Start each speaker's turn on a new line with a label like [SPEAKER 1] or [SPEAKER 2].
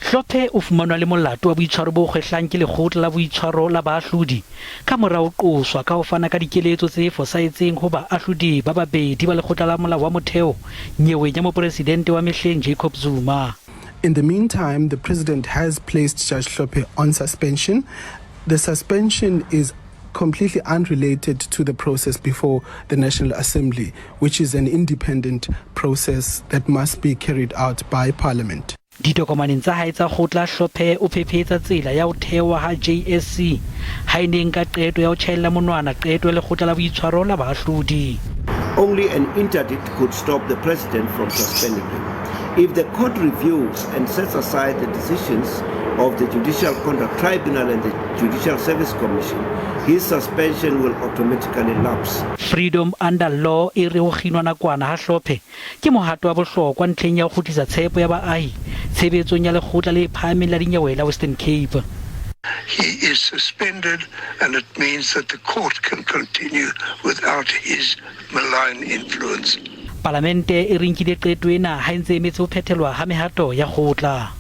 [SPEAKER 1] Hlophe o fumanwa le molato wa boitshwaro bo kgwehlang ke lekgotla la boitshwaro la baahlodi ka mora o qoswa ka ho fana ka dikeletso tse fosahetseng ho baahlodi ba babedi ba lekgotla la molao wa motheo nyewe ya mopresidente wa mehleng Jacob Zuma.
[SPEAKER 2] In the meantime, the president has placed Judge Hlophe on suspension. The suspension is completely unrelated to the process before the National Assembly, which is an independent process that must be carried out by Parliament.
[SPEAKER 1] Ditokomaneng tsa hae tsa kgotla Hlophe o phephetsa tsela ya ho thewa ha JSC ha e neng ka qeto ya ho tjhaella monwana qeto ya lekgotla la boitshwaro la baahlodi.
[SPEAKER 3] Only an interdict could stop the president from suspending him. If the court reviews and sets aside the decisions of the Judicial Conduct Tribunal and the Judicial Service Commission, his suspension will automatically lapse.
[SPEAKER 1] Freedom under law e re okginnwe nakwana ha Hlophe ke mohato wa bohlokwa ntlheng ya ho kgutlisa tshepo ya baahi tshebetsong ya lekgotla le phahameng la dinyewe la Western Cape.
[SPEAKER 4] He is suspended, and it means that the court can continue without his malign influence.
[SPEAKER 1] Palamente e re nkile qeto ena ha ntse emetse ho phethelwa ha mehato ya kgotla.